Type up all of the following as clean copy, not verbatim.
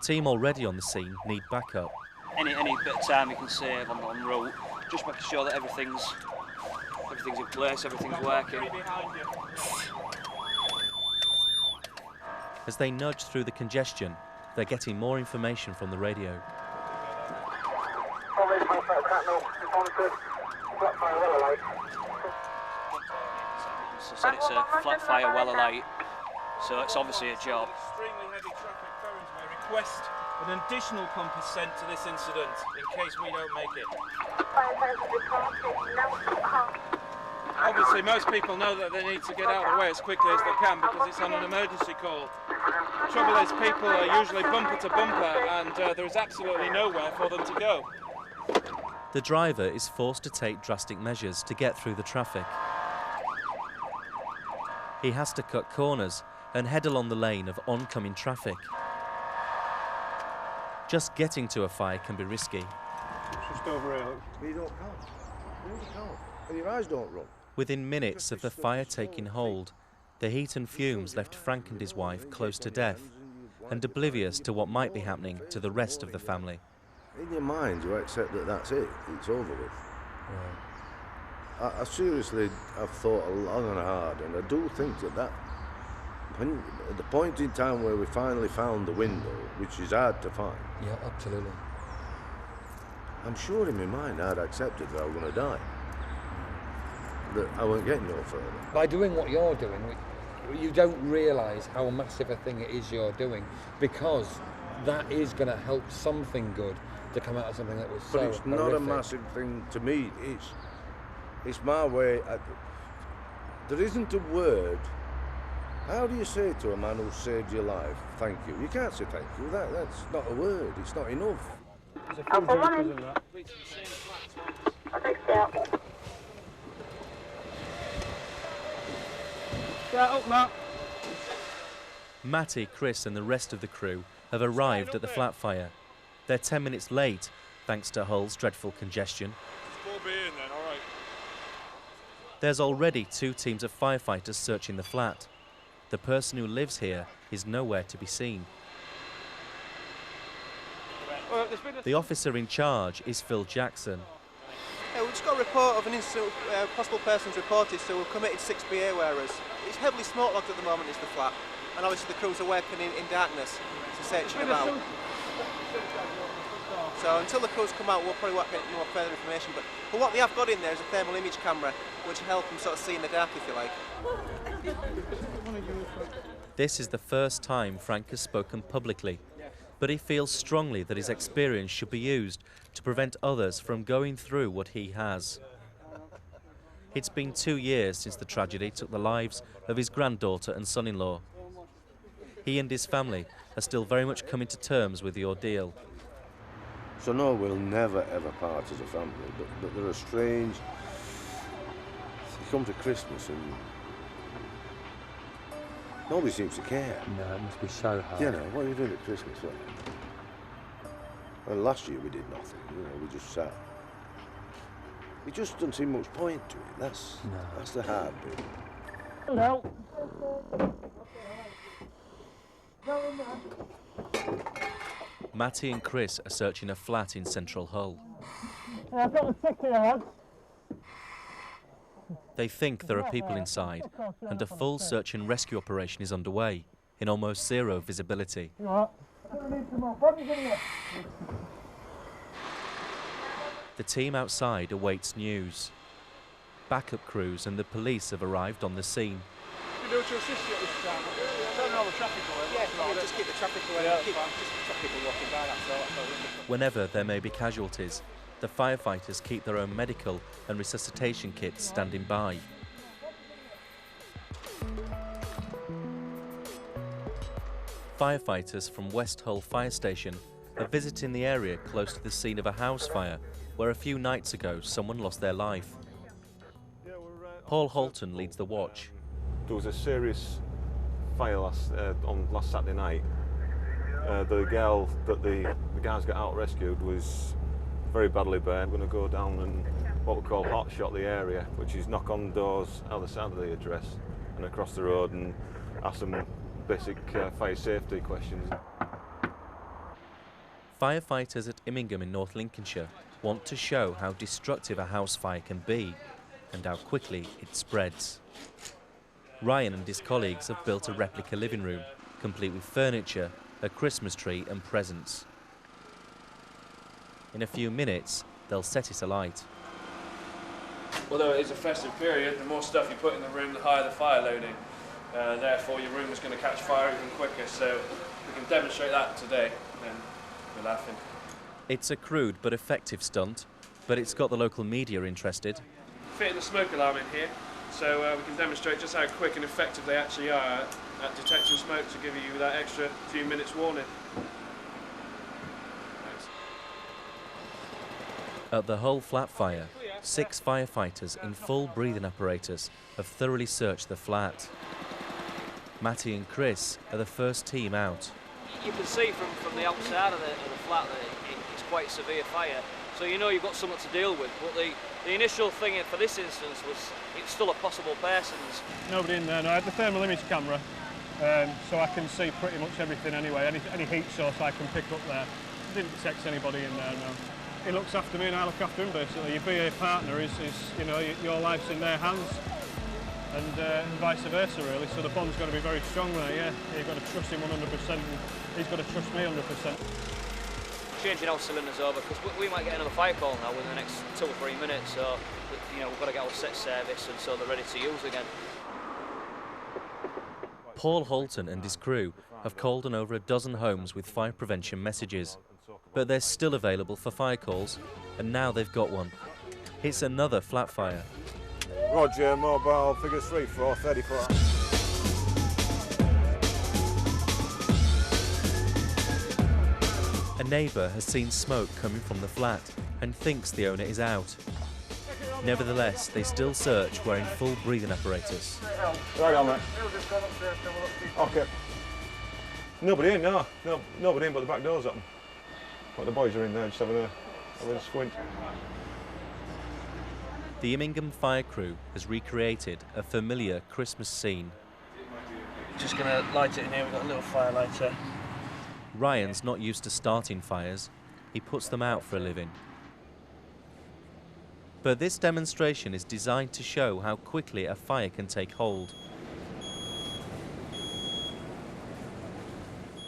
team already on the scene need backup. Any bit of time you can save on route, just making sure that everything's in place, everything's working. As they nudge through the congestion, they're getting more information from the radio. So said it's a flat fire well alight, so it's obviously a job. Extremely heavy traffic currents may request an additional pump is sent to this incident in case we don't make it. Obviously most people know that they need to get out of the way as quickly as they can because it's on an emergency call. The trouble is people are usually bumper to bumper and there is absolutely nowhere for them to go. The driver is forced to take drastic measures to get through the traffic. He has to cut corners and head along the lane of oncoming traffic. Just getting to a fire can be risky. It's just over here, look. But you don't count. You can't. And your eyes don't run. Within minutes of the fire taking hold, the heat and fumes left Frank and his wife close to death and oblivious to what might be happening to the rest of the family. In your mind, you accept that that's it. It's over with. Right. I seriously have thought long and hard, and I do think that at the point in time where we finally found the window, which is hard to find. Yeah, absolutely. I'm sure in my mind I'd accepted that I was going to die. That I won't get no further. By doing what you're doing, you don't realise how massive a thing it is you're doing, because that is going to help something good to come out of something that was so horrific. But it's not a massive thing to me. It's my way. There isn't a word. How do you say to a man who saved your life, thank you? You can't say thank you. That's not a word. It's not enough. Matty, Chris and the rest of the crew have arrived at the flat fire. They're 10 minutes late, thanks to Hull's dreadful congestion. There's already 2 teams of firefighters searching the flat. The person who lives here is nowhere to be seen. The officer in charge is Phil Jackson. We've just got a report of an incident, possible persons reported, so we've committed 6 BA wearers. It's heavily smoke logged at the moment, is the flat, and obviously the crews are working in darkness to search it out. So until the crews come out, we'll probably get more further information. But what they have got in there is a thermal image camera, which will help them sort of see in the dark, if you like. This is the first time Frank has spoken publicly, but he feels strongly that his experience should be used to prevent others from going through what he has. It's been 2 years since the tragedy took the lives of his granddaughter and son-in-law. He and his family are still very much coming to terms with the ordeal. So no, we'll never ever part as a family, but there are strange... You come to Christmas and nobody seems to care. No, it must be so hard. You know, what are you doing at Christmas? Well, last year we did nothing, we just sat. It just doesn't seem much point to it, that's the hard bit. Hello. Matty and Chris are searching a flat in central Hull. I've got the ticket on. They think there are people inside, and a full search and rescue operation is underway, in almost zero visibility. The team outside awaits news. Backup crews and the police have arrived on the scene. Can you do it to assist you at this time? Don't know the traffic away. Yeah, just keep the traffic away. Just stop people walking by, that's all. Whenever there may be casualties, the firefighters keep their own medical and resuscitation kits standing by. Firefighters from West Hull Fire Station are visiting the area close to the scene of a house fire where a few nights ago someone lost their life. Paul Holton leads the watch. There was a serious fire last Saturday night. The girl that the guys got out rescued was very badly burned. We're going to go down and what we call hot shot the area, which is knock on doors either side of the address and across the road and ask them basic fire safety questions. Firefighters at Immingham in North Lincolnshire want to show how destructive a house fire can be and how quickly it spreads. Ryan and his colleagues have built a replica living room, complete with furniture, a Christmas tree and presents. In a few minutes, they'll set it alight. Although it is a festive period, the more stuff you put in the room, the higher the fire loading. Therefore, your room is going to catch fire even quicker, so we can demonstrate that today, and we're laughing. It's a crude but effective stunt, but it's got the local media interested. Fitting the smoke alarm in here, so we can demonstrate just how quick and effective they actually are at detecting smoke to give you that extra few minutes warning. Thanks. At the Hull flat fire, 6 firefighters in full breathing apparatus have thoroughly searched the flat. Matty and Chris are the first team out. You can see from the outside of the flat that it's quite severe fire, so you know you've got something to deal with. But the initial thing for this instance was it's still a possible person's. Nobody in there, no. I had the thermal image camera, so I can see pretty much everything anyway. Any heat source I can pick up there. Didn't detect anybody in there, no. He looks after me and I look after him, basically. Your BA partner is you know, your life's in their hands, and vice versa, really. So the bond's got to be very strong there, yeah. You've got to trust him 100%, and he's got to trust me 100%. Changing our cylinders over, because we might get another fire call now within the next 2 or 3 minutes, so you know, we've got to get our set service, and so they're ready to use again. Paul Holton and his crew have called on over a dozen homes with fire prevention messages, but they're still available for fire calls, and now they've got one. It's another flat fire. Roger, mobile, figure 3434. A neighbour has seen smoke coming from the flat and thinks the owner is out. Nevertheless, they still search wearing full breathing apparatus. Right on, mate. Okay. Nobody in, no. Nobody in, but the back door's open. But the boys are in there just having a squint. The Immingham fire crew has recreated a familiar Christmas scene. Just going to light it in here, we've got a little fire lighter. Ryan's not used to starting fires, he puts them out for a living. But this demonstration is designed to show how quickly a fire can take hold.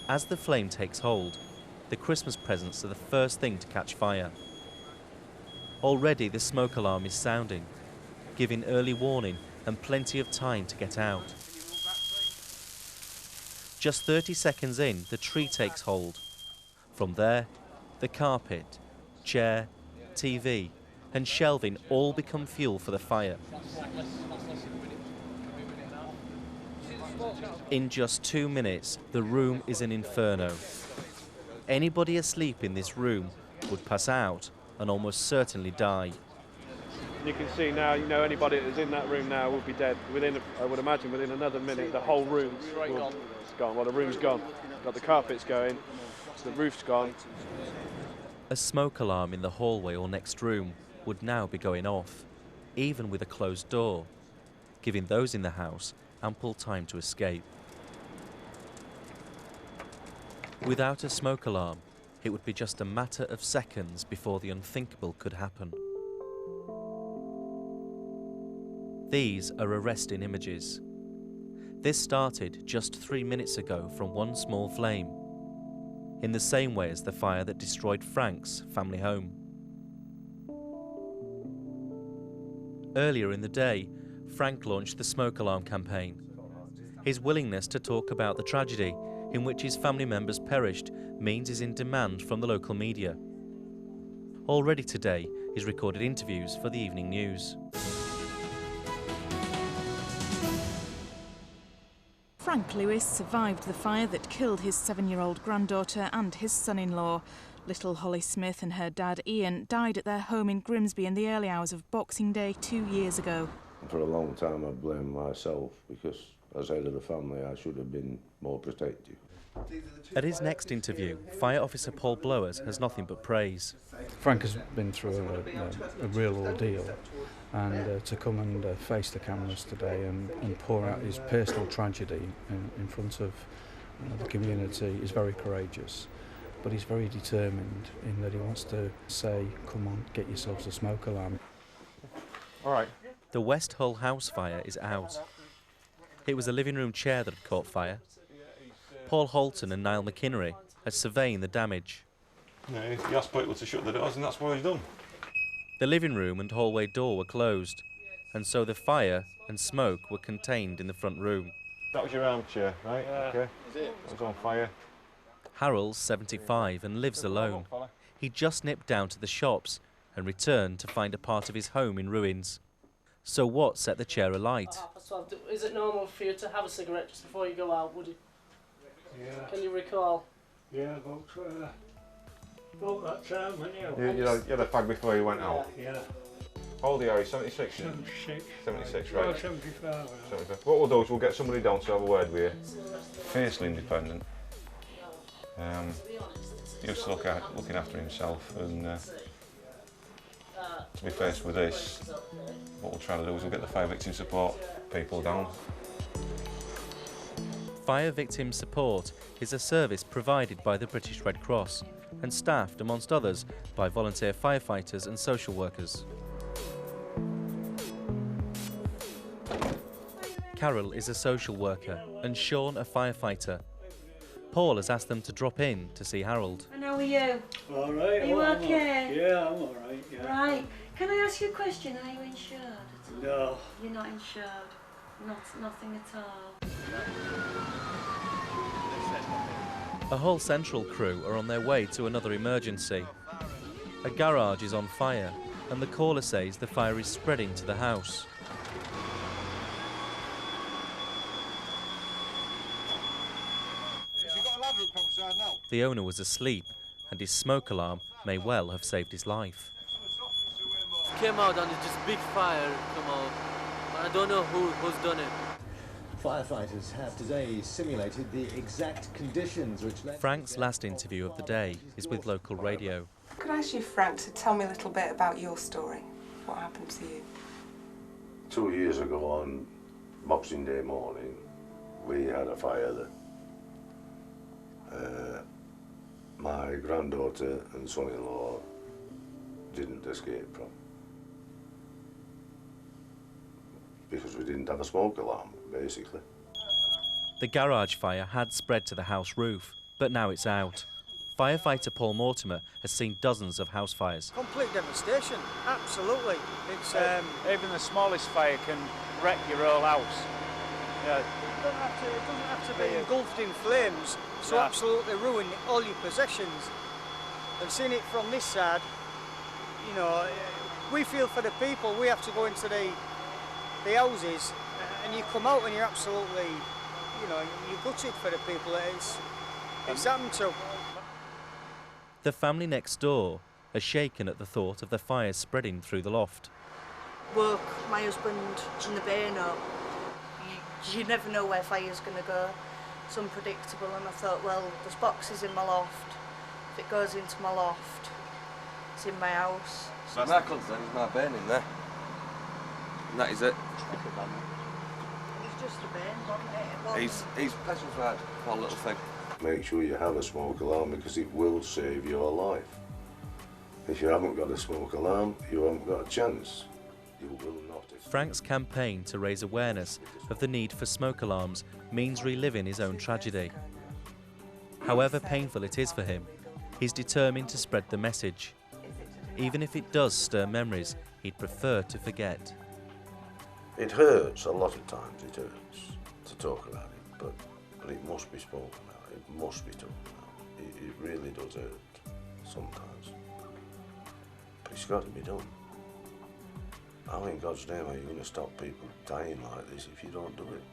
As the flame takes hold, the Christmas presents are the first thing to catch fire. Already the smoke alarm is sounding, giving early warning and plenty of time to get out. Just 30 seconds in, the tree takes hold. From there, the carpet, chair, TV and shelving all become fuel for the fire. In just 2 minutes, the room is an inferno. Anybody asleep in this room would pass out and almost certainly die. You can see now, you know, anybody that's in that room now will be dead. I would imagine within another minute, the whole room's gone. Well, the room's gone. Got the carpets going, the roof's gone. A smoke alarm in the hallway or next room would now be going off, even with a closed door, giving those in the house ample time to escape. Without a smoke alarm, it would be just a matter of seconds before the unthinkable could happen. These are arresting images. This started just 3 minutes ago from one small flame, in the same way as the fire that destroyed Frank's family home. Earlier in the day, Frank launched the smoke alarm campaign. His willingness to talk about the tragedy in which his family members perished means he's in demand from the local media. Already today, he's recorded interviews for the evening news. Frank Lewis survived the fire that killed his 7-year-old granddaughter and his son-in-law. Little Holly Smith and her dad Ian died at their home in Grimsby in the early hours of Boxing Day 2 years ago. For a long time I blamed myself because as head of the family I should have been more protective. At his next interview, Fire Officer Paul Blowers has nothing but praise. Frank has been through a real ordeal, and to come and face the cameras today and pour out his personal tragedy in front of the community is very courageous. but he's very determined in that he wants to say, come on, get yourselves a smoke alarm. All right. The West Hull house fire is out. It was a living room chair that had caught fire. Paul Holton and Niall McInnery are surveying the damage. Yeah, he asked people to shut the doors, and that's what he's done. The living room and hallway door were closed, and so the fire and smoke were contained in the front room. That was your armchair, right? Yeah. Okay. It was on fire. Harold's 75 and lives alone. He just nipped down to the shops and returned to find a part of his home in ruins. So what set the chair alight? Is it normal for you to have a cigarette just before you go out, would you? Yeah. Can you recall? Yeah, about that time, when You had a fag before you went out? Yeah. How old are you? 76? 76. 76, Oh, right. 75. 75. What we'll do is we'll get somebody down to have a word with you. Fiercely independent. He used to looking after himself, and to be faced with this, what we'll try to do is we'll get the fire victim support people down. Fire Victim Support is a service provided by the British Red Cross and staffed, amongst others, by volunteer firefighters and social workers. Carol is a social worker and Sean a firefighter. Paul has asked them to drop in to see Harold. And how are you? All right. Are you okay? Yeah, I'm all right. Yeah. Right. Can I ask you a question? Are you insured? No. You're not insured. Nothing at all. A Hull Central crew are on their way to another emergency. A garage is on fire, and the caller says the fire is spreading to the house. The owner was asleep, and his smoke alarm may well have saved his life. Came out and it's just big fire come out. I don't know who's done it. Firefighters have today simulated the exact conditions which led... Frank's last interview of the day is with local radio. Could I ask you, Frank, to tell me a little bit about your story? What happened to you? 2 years ago on Boxing Day morning, we had a fire that my granddaughter and son-in-law didn't escape from. Because we didn't have a smoke alarm, basically. The garage fire had spread to the house roof, but now it's out. Firefighter Paul Mortimer has seen dozens of house fires. Complete devastation, absolutely. It's even the smallest fire can wreck your whole house. Yeah. It doesn't have to be engulfed in flames, so absolutely ruin all your possessions. And seeing it from this side, you know, we feel for the people. We have to go into the houses, and you come out and you're absolutely, you know, you're gutted for the people that it's happened to. The family next door are shaken at the thought of the fire spreading through the loft. Woke my husband and the bairn up. You never know where fire's going to go. It's unpredictable, and I thought, well, there's boxes in my loft. If it goes into my loft, it's in my house. So my concern is my bairn in there. And that is it. It's just a bairn, wasn't it? He's petrified, poor little thing. Make sure you have a smoke alarm because it will save your life. If you haven't got a smoke alarm, you haven't got a chance. You will not. Frank's campaign to raise awareness of the need for smoke alarms means reliving his own tragedy. However painful it is for him, he's determined to spread the message. Even if it does stir memories he'd prefer to forget. It hurts a lot of times, it hurts to talk about it, but it must be spoken about, it must be talked about. It really does hurt sometimes. But it's got to be done. How in God's name are you going to stop people dying like this if you don't do it?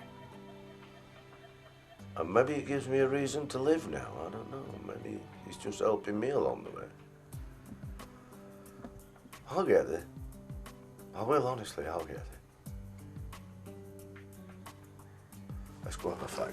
And maybe it gives me a reason to live now, I don't know. Maybe it's just helping me along the way. I'll get there. I will, honestly, I'll get there. Let's go have a fag.